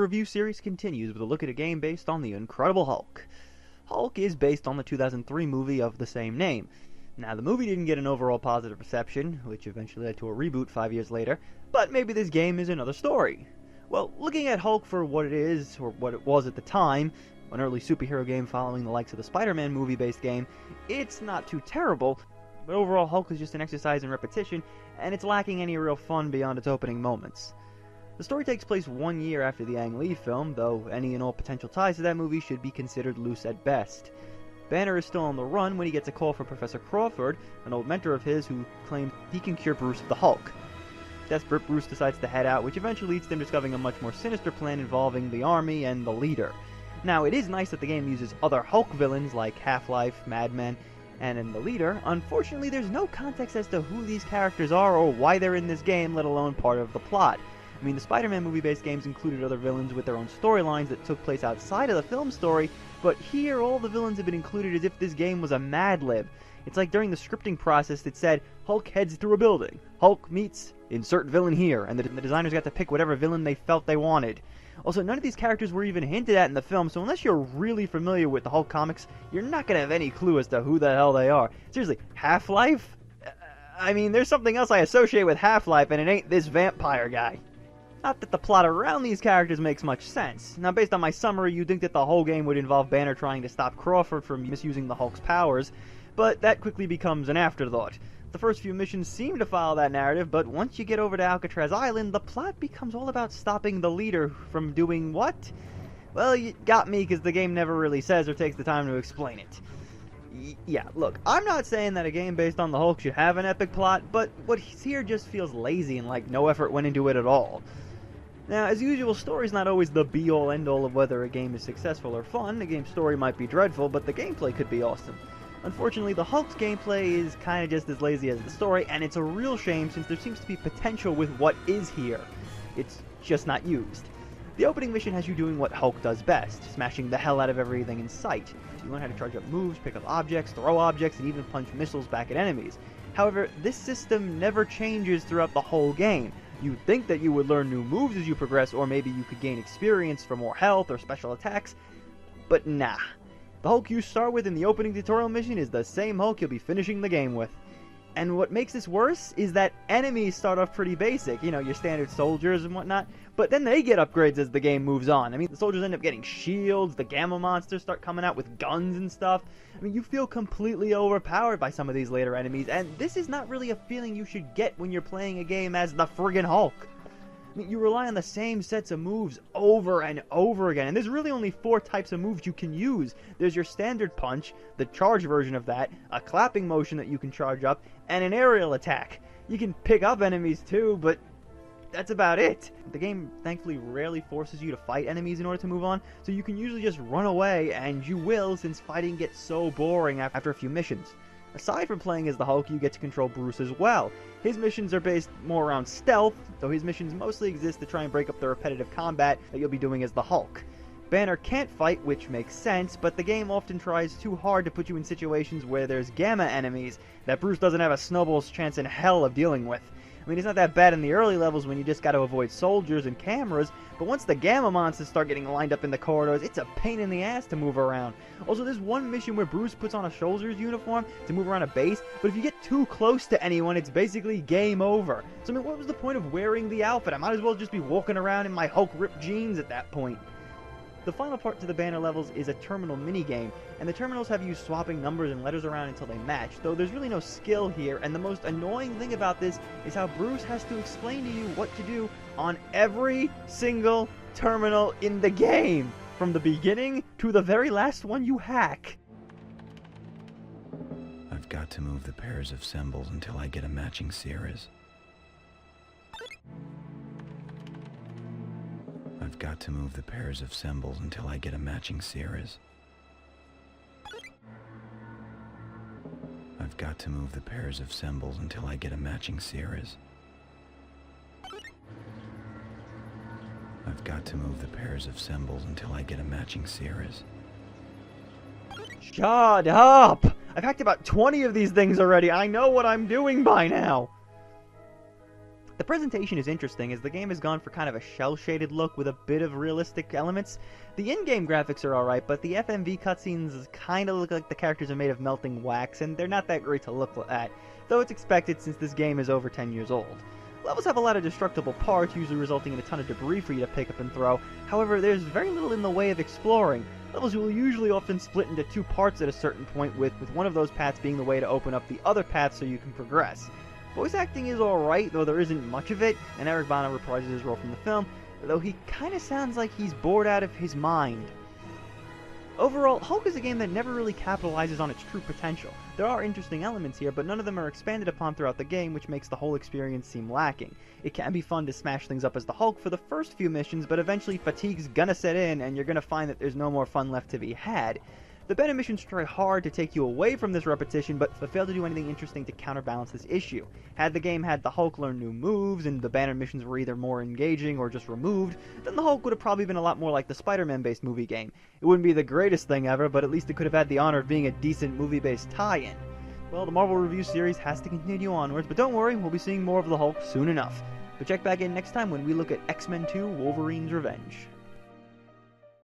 review series continues with a look at a game based on the Incredible Hulk. Hulk is based on the 2003 movie of the same name. Now, the movie didn't get an overall positive reception, which eventually led to a reboot 5 years later, but maybe this game is another story. Well, looking at Hulk for what it is, or what it was at the time, an early superhero game following the likes of the Spider-Man movie-based game, it's not too terrible, but overall Hulk is just an exercise in repetition, and it's lacking any real fun beyond its opening moments. The story takes place 1 year after the Ang Lee film, though any and all potential ties to that movie should be considered loose at best. Banner is still on the run when he gets a call from Professor Crawford, an old mentor of his who claims he can cure Bruce of the Hulk. Desperate, Bruce decides to head out, which eventually leads to him discovering a much more sinister plan involving the army and the leader. Now, it is nice that the game uses other Hulk villains like Half-Life, Madman, and in the leader. Unfortunately, there's no context as to who these characters are or why they're in this game, let alone part of the plot. I mean, the Spider-Man movie-based games included other villains with their own storylines that took place outside of the film story, but here all the villains have been included as if this game was a Mad Lib. It's like during the scripting process it said, Hulk heads through a building, Hulk meets insert villain here, and the designers got to pick whatever villain they felt they wanted. Also, none of these characters were even hinted at in the film, so unless you're really familiar with the Hulk comics, you're not going to have any clue as to who the hell they are. Seriously, Half-Life? I mean, there's something else I associate with Half-Life, and it ain't this vampire guy. Not that the plot around these characters makes much sense. Now, based on my summary, you'd think that the whole game would involve Banner trying to stop Crawford from misusing the Hulk's powers, but that quickly becomes an afterthought. The first few missions seem to follow that narrative, but once you get over to Alcatraz Island, the plot becomes all about stopping the leader from doing what? Well, you got me, because the game never really says or takes the time to explain it. Yeah, look, I'm not saying that a game based on the Hulk should have an epic plot, but what's here just feels lazy and like no effort went into it at all. Now, as usual, story's not always the be-all, end-all of whether a game is successful or fun. The game's story might be dreadful, but the gameplay could be awesome. Unfortunately, the Hulk's gameplay is kinda just as lazy as the story, and it's a real shame since there seems to be potential with what is here. It's just not used. The opening mission has you doing what Hulk does best, smashing the hell out of everything in sight. You learn how to charge up moves, pick up objects, throw objects, and even punch missiles back at enemies. However, this system never changes throughout the whole game. You'd think that you would learn new moves as you progress, or maybe you could gain experience for more health or special attacks, but nah. The Hulk you start with in the opening tutorial mission is the same Hulk you'll be finishing the game with. And what makes this worse is that enemies start off pretty basic, you know, your standard soldiers and whatnot, but then they get upgrades as the game moves on. I mean, the soldiers end up getting shields, the gamma monsters start coming out with guns and stuff. I mean, you feel completely overpowered by some of these later enemies, and this is not really a feeling you should get when you're playing a game as the friggin' Hulk. I mean, you rely on the same sets of moves over and over again, and there's really only 4 types of moves you can use. There's your standard punch, the charge version of that, a clapping motion that you can charge up, and an aerial attack. You can pick up enemies too, but that's about it. The game thankfully rarely forces you to fight enemies in order to move on, so you can usually just run away, and you will since fighting gets so boring after a few missions. Aside from playing as the Hulk, you get to control Bruce as well. His missions are based more around stealth, though his missions mostly exist to try and break up the repetitive combat that you'll be doing as the Hulk. Banner can't fight, which makes sense, but the game often tries too hard to put you in situations where there's gamma enemies that Bruce doesn't have a snowball's chance in hell of dealing with. I mean, it's not that bad in the early levels when you just gotta avoid soldiers and cameras, but once the gamma monsters start getting lined up in the corridors, it's a pain in the ass to move around. Also, there's one mission where Bruce puts on a soldier's uniform to move around a base, but if you get too close to anyone, it's basically game over. So, I mean, what was the point of wearing the outfit? I might as well just be walking around in my Hulk ripped jeans at that point. The final part to the Banner levels is a terminal minigame, and the terminals have you swapping numbers and letters around until they match, though there's really no skill here, and the most annoying thing about this is how Bruce has to explain to you what to do on every single terminal in the game, from the beginning to the very last one you hack. I've got to move the pairs of symbols until I get a matching series. I've got to move the pairs of symbols until I get a matching series. I've got to move the pairs of symbols until I get a matching series. I've got to move the pairs of symbols until I get a matching series. Shut up! I've hacked about 20 of these things already. I know what I'm doing by now. The presentation is interesting, as the game has gone for kind of a shell-shaded look with a bit of realistic elements. The in-game graphics are alright, but the FMV cutscenes kinda look like the characters are made of melting wax, and they're not that great to look at, though it's expected since this game is over 10 years old. Levels have a lot of destructible parts, usually resulting in a ton of debris for you to pick up and throw. However, there's very little in the way of exploring. Levels will usually often split into two parts at a certain point, with one of those paths being the way to open up the other path so you can progress. Voice acting is alright, though there isn't much of it, and Eric Bana reprises his role from the film, though he kinda sounds like he's bored out of his mind. Overall, Hulk is a game that never really capitalizes on its true potential. There are interesting elements here, but none of them are expanded upon throughout the game, which makes the whole experience seem lacking. It can be fun to smash things up as the Hulk for the first few missions, but eventually fatigue's gonna set in, and you're gonna find that there's no more fun left to be had. The banner missions try hard to take you away from this repetition, but fail to do anything interesting to counterbalance this issue. Had the game had the Hulk learn new moves, and the banner missions were either more engaging or just removed, then the Hulk would have probably been a lot more like the Spider-Man based movie game. It wouldn't be the greatest thing ever, but at least it could have had the honor of being a decent movie-based tie-in. Well, the Marvel Review series has to continue onwards, but don't worry, we'll be seeing more of the Hulk soon enough. But check back in next time when we look at X-Men 2: Wolverine's Revenge.